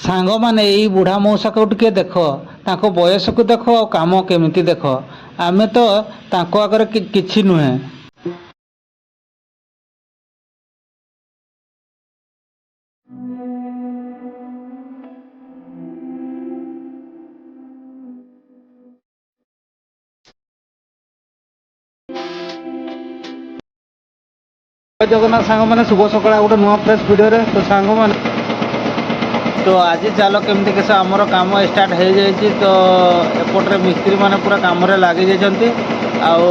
ସାଙ୍ଗମାନେ ଏଇ ବୁଢ଼ା ମଉସାକୁ ଟିକେ ଦେଖ, ତାଙ୍କ ବୟସକୁ ଦେଖ ଆଉ କାମ କେମିତି ଦେଖ। ଆମେ ତ ତାଙ୍କ ଆଗରେ କିଛି ନୁହେଁ। ଜୟ ଜଗନ୍ନାଥ ସାଙ୍ଗମାନେ, ଶୁଭ ସକାଳ ଗୋଟେ ନୂଆ ଫ୍ରେଶ୍ ଭିଡ଼ିଓରେ। ତ ସାଙ୍ଗମାନେ, ତ ଆଜି ଚାଲ କେମିତି କିସ ଆମର କାମ ଷ୍ଟାର୍ଟ ହେଇଯାଇଛି। ତ ଏପଟରେ ମିସ୍ତ୍ରୀ ମାନେ ପୁରା କାମରେ ଲାଗିଯାଇଛନ୍ତି। ଆଉ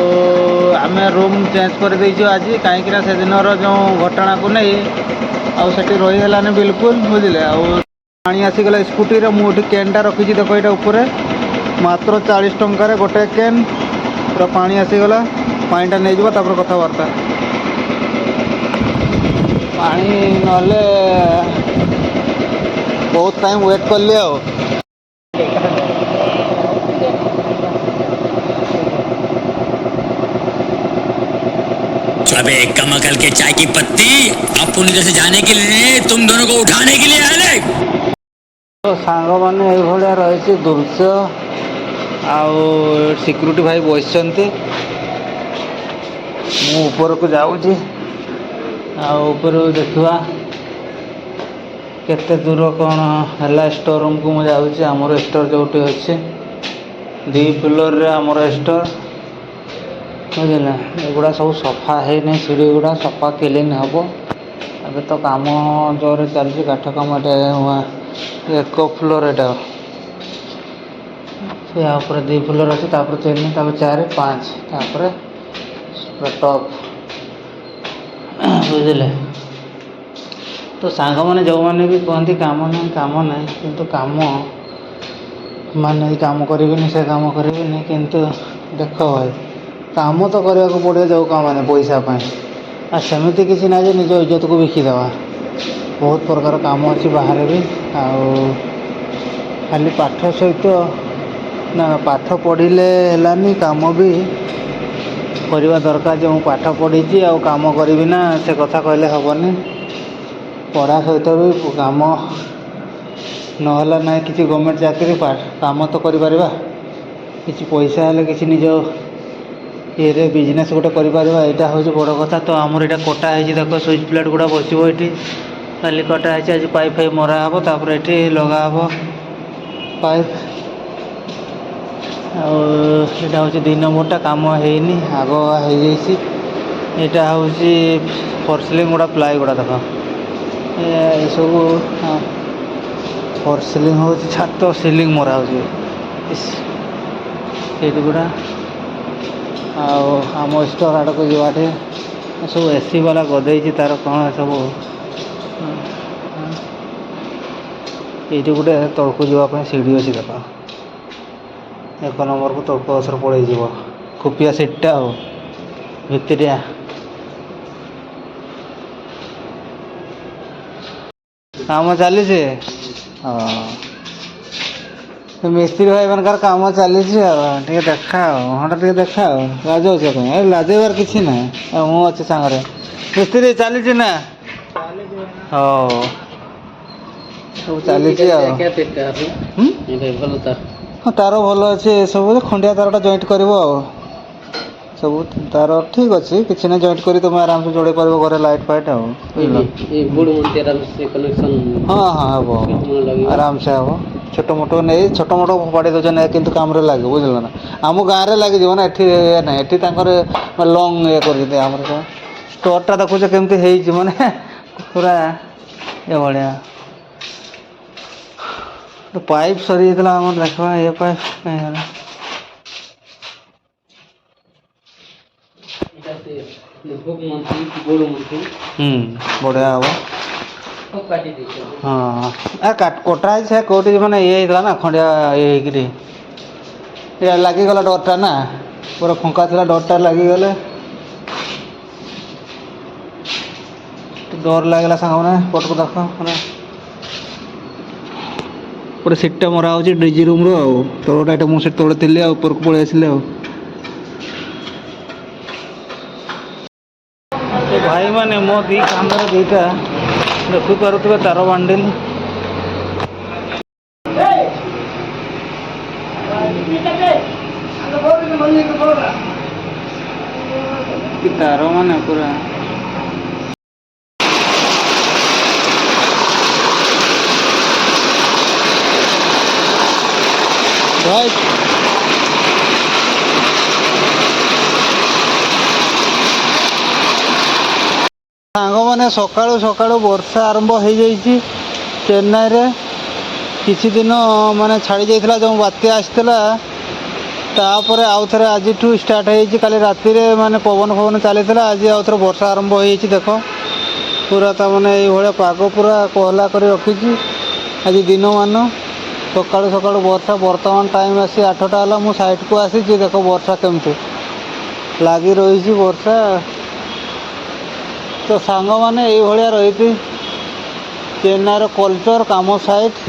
ଆମେ ରୁମ୍ ଚେଞ୍ଜ କରିଦେଇଛୁ ଆଜି, କାହିଁକିନା ସେଦିନର ଯେଉଁ ଘଟଣାକୁ ନେଇ ଆଉ ସେଠି ରହି ହେଲାନି ବିଲକୁଲ, ବୁଝିଲେ। ଆଉ ପାଣି ଆସିଗଲା ସ୍କୁଟିରେ। ମୁଁ ଏଠି କ୍ୟାନ୍ଟା ରଖିଛି, ଦେଖ ଏଇଟା ଉପରେ ମାତ୍ର 40 ଟଙ୍କାରେ ଗୋଟେ କ୍ୟାନ୍। ପୁରା ପାଣି ଆସିଗଲା, ପାଣିଟା ନେଇଯିବ, ତାପରେ କଥାବାର୍ତ୍ତା। ପାଣି ନହେଲେ ବହୁତ ଟାଇମ୍ ୱେଟ୍ କଲି ଆଉ। अबे कम अकल के चाय की पत्ती, आप उन जैसे जाने के लिए तुम दोनों को उठाने के लिए आए। ତ ସାଙ୍ଗମାନେ, ଏଇଭଳିଆ ରହିଛି ଦୃଶ୍ୟ। ଆଉ ସିକ୍ୟୁରିଟି ଭାଇ ବସିଛନ୍ତି, ମୁଁ ଉପରକୁ ଯାଉଛି। ଆଉ ଉପରକୁ ଦେଖିବା କେତେ ଦୂର କ'ଣ ହେଲା। ଷ୍ଟୋର ରୁମ୍କୁ ମୁଁ ଯାଉଛି। ଆମର ଷ୍ଟୋର ଯେଉଁଠି ଅଛି, 2 ଫ୍ଲୋରରେ ଆମର ଷ୍ଟୋର, ବୁଝିଲେ। ଏଗୁଡ଼ା ସବୁ ସଫା ହେଇନି, ସିଡ଼ି ଗୁଡ଼ା ସଫା କ୍ଲିନ୍ ହେବ। ଏବେ ତ କାମ ଜୋରରେ ଚାଲିଛି, କାଠ କାମ। ଏକ ଫ୍ଲୋର ଏଇଟା, ସେ ଉପରେ 2 ଫ୍ଲୋର ଅଛି, ତାପରେ 3, ତାପରେ 4, 5, ତାପରେ ଟପ୍, ବୁଝିଲେ। ତ ସାଙ୍ଗମାନେ, ଯେଉଁମାନେ ବି କୁହନ୍ତି କାମ ନାହିଁ କାମ ନାହିଁ, କିନ୍ତୁ କାମ ମାନେ ଏଇ କାମ କରିବିନି, ସେ କାମ କରିବିନି, କିନ୍ତୁ ଦେଖ ଭାଇ, କାମ ତ କରିବାକୁ ପଡ଼ିବ। ଯେଉଁ କାମ ନାହିଁ ପଇସା ପାଇଁ, ଆଉ ସେମିତି କିଛି ନାହିଁ ଯେ ନିଜ ଇଜ୍ଜତକୁ ବିକିଦେବା। ବହୁତ ପ୍ରକାର କାମ ଅଛି ବାହାରେ ବି। ଆଉ ଖାଲି ପାଠ ସହିତ ନା, ପାଠ ପଢ଼ିଲେ ହେଲାନି, କାମ ବି କରିବା ଦରକାର। ଯେ ମୁଁ ପାଠ ପଢ଼ିଛି ଆଉ କାମ କରିବି ନା, ସେ କଥା କହିଲେ ହେବନି। ପଢ଼ା ସହିତ ବି କାମ ନହେଲା ନାହିଁ କିଛି ଗଭର୍ଣ୍ଣମେଣ୍ଟ ଚାକିରି, କାମ ତ କରିପାରିବା। କିଛି ପଇସା ହେଲେ କିଛି ନିଜ ଇଏରେ ବିଜନେସ୍ ଗୋଟେ କରିପାରିବା। ଏଇଟା ହେଉଛି ବଡ଼ କଥା। ତ ଆମର ଏଇଟା କଟା ହେଇଛି, ଦେଖ ସୁଇଚ୍ ପ୍ଲେଟ୍ ଗୁଡ଼ା ବସିବ ଏଠି। କାଲି କଟା ହେଇଛି, ଆଜି ପାଇପ୍ ଫାଇପ୍ ମରା ହେବ, ତାପରେ ଏଠି ଲଗା ହେବ ପାଇପ୍। ଆଉ ଏଇଟା ହେଉଛି 2 ନମ୍ବରଟା, କାମ ହେଇନି, ଆଗ ହେଇଯାଇଛି। ଏଇଟା ହେଉଛି ଫର୍ ସିଲିଂ ଗୁଡ଼ା, ପ୍ଲାଏ ଗୁଡ଼ା ଦେଖ। ଏସବୁ ଫର୍ ସିଲିଂ ହେଉଛି, ଛାତ ସିଲିଂ ମରା ହେଉଛି ସେଇଠି ଗୁଡ଼ା। ଆଉ ଆମ ଷ୍ଟୋର ଆଡ଼କୁ ଯିବାଠି ସବୁ ଏସି ବାଲା ଗଦେଇଛି, ତାର କ'ଣ ସବୁ। ଏଇଠି ଗୋଟେ ତଳକୁ ଯିବା ପାଇଁ ସିଡ଼ି ଅଛି, ଦେଖ। 1 ନମ୍ବରକୁ ତଳକୁ ଅସର ପଳେଇଯିବ, ଖୁପିଆ ସିଟ୍ଟା ଆଉ ଭିତରିଆ। କାମ ଚାଲିଛି। ହଁ, ମିସ୍ତ୍ରୀ ଭାଇମାନଙ୍କର କାମ ଚାଲିଛି ଆଉ। ଟିକେ ଦେଖା ଆଉ, ହଁ ଟିକେ ଦେଖା ଆଉ। ଲାଜଉଛ କାଇଁ? ଲାଜେଇବାର କିଛି ନାହିଁ, ଆଉ ମୁଁ ଅଛି ସାଙ୍ଗରେ। ମିସ୍ତ୍ରୀ ଚାଲିଛି ନା? ହଉ, ସବୁ ଚାଲିଛି ଆଉ। ହଁ, ତାର ଭଲ ଅଛି। ସବୁ ଖଣ୍ଡିଆ ତାରଟା ଜଏଣ୍ଟ କରିବ ଆଉ। ସବୁ ତାର ଠିକ୍ ଅଛି, କିଛି ନାହିଁ। ଜଏଣ୍ଟ କରି ତୁମେ ଆରାମସେ ଯୋଡ଼େଇ ପାରିବ ଘରେ, ଲାଇଟ୍ ଫାଇଟ୍ ଆଉ। ହଁ ହଁ, ହେବ, ଆରାମସେ ହେବ। ଛୋଟ ମୋଟ ନେଇ ଛୋଟ ମୋଟ ଫୋପାଡ଼ି ଦେଉଛନ୍ତି, କିନ୍ତୁ କାମରେ ଲାଗିବ, ବୁଝିଲ ନା। ଆମ ଗାଁରେ ଲାଗିଯିବ ନା, ଏଠି ନାହିଁ। ଏଠି ତାଙ୍କର ଲଙ୍ଗ୍ ଇଏ କରିଛନ୍ତି। ଆମର ଷ୍ଟୋରଟା ଦେଖୁଛ କେମିତି ହେଇଛି, ମାନେ ପୁରା ଏଭଳିଆ। ପାଇପ୍ ସରିଯାଇଥିଲା ଆମର, ଦେଖିବା ଏ ପାଇପ୍ କାହିଁ ହେଲା। ବଢ଼ିଆ ହେବ। ହଁ, କଟା ହେଇଛି, ସେ କେଉଁଠି ମାନେ ଇଏ ହେଇଥିଲା ନା, ଖଣ୍ଡିଆ ଇଏ ହେଇକିରି ଏଇଟା ଲାଗିଗଲା। ଡୋର୍ଟା ନା ପୁରା ଫଙ୍କା ଥିଲା, ଡୋର୍ଟା ଲାଗିଗଲେ ଡୋର୍ ଲାଗିଲା। ସାଙ୍ଗମାନେ ପଟକୁ ଦେଖ, ମାନେ ଗୋଟେ ସିଟ୍ଟା ମରା ହେଉଛି ଡିଜି ରୁମ୍ରୁ ଆଉ। ତଳଟା ଏଇଟା ମୁଁ ସେଠି ତଳେ ଥିଲି, ଆଉ ଉପରକୁ ପଳେଇ ଆସିଲି ଆଉ। ଭାଇମାନେ, ମୋ କାମରେ 2ଟା ଦେଖିପାରୁଥିବେ ତାର ବାଣ୍ଡିଲ୍। କି ତାର ମାନେ ପୁରା ଭାଇ ସାଙ୍ଗମାନେ ସକାଳୁ ସକାଳୁ ବର୍ଷା ଆରମ୍ଭ ହେଇଯାଇଛି ଚେନ୍ନାଇରେ। କିଛି ଦିନ ମାନେ ଛାଡ଼ି ଯାଇଥିଲା ଯେଉଁ ବାତ୍ୟା ଆସିଥିଲା, ତାପରେ ଆଉଥରେ ଆଜିଠୁ ଷ୍ଟାର୍ଟ ହେଇଛି। କାଲି ରାତିରେ ମାନେ ପବନ ଚାଲିଥିଲା, ଆଜି ଆଉଥରେ ବର୍ଷା ଆରମ୍ଭ ହେଇଯାଇଛି। ଦେଖ ପୁରା ତାମାନେ ଏଇଭଳିଆ ପାଗ ପୁରା କୋହଲା କରି ରଖିଛି ଆଜି ଦିନମାନ। ସକାଳୁ ସକାଳୁ ବର୍ଷା, ବର୍ତ୍ତମାନ ଟାଇମ୍ ଆସି 8ଟା ହେଲା। ମୁଁ ସାଇଟ୍କୁ ଆସିଛି, ଦେଖ ବର୍ଷା କେମିତି ଲାଗି ରହିଛି ବର୍ଷା। ତ ସାଙ୍ଗମାନେ ଏଇଭଳିଆ ରହିଛି ଚେନ୍ନାଇର କଲଚର, କାମ ସାଇଟ୍।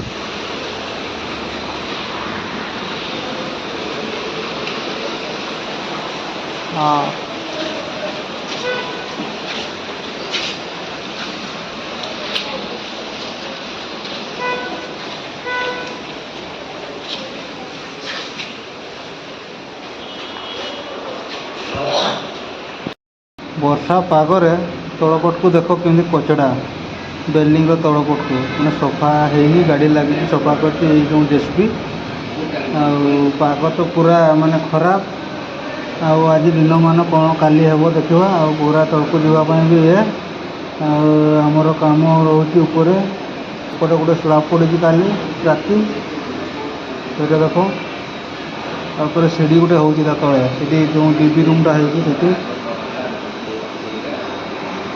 ହଁ ବର୍ଷା ପାଗରେ ତଳପଟକୁ ଦେଖ କେମିତି କଚଡ଼ା, ବିଲ୍ଡିଂର ତଳପଟକୁ ମାନେ ସଫା ହେଇନି, ଗାଡ଼ି ଲାଗିକି ସଫା କରିଛି ଏଇ ଯେଉଁ ଜେସିବି। ଆଉ ପାଗ ତ ପୁରା ମାନେ ଖରାପ। ଆଉ ଆଜି ଦିନମାନ କ'ଣ କାଲି ହେବ ଦେଖିବା। ଆଉ ପୁରା ତଳକୁ ଯିବା ପାଇଁ ବି ଆଉ ଆମର କାମ ରହୁଛି ଉପରେ। ଏପଟେ ଗୋଟେ ସ୍ଲାବ୍ ପଡ଼ିଛି କାଲି ରାତି, ସେଇଟା ଦେଖ। ତାପରେ ସିଡ଼ି ଗୋଟେ ହେଉଛି ତା ତଳେ, ସେଠି ଯେଉଁ ଡିବି ରୁମ୍ଟା ହେଇଛି ସେଠି।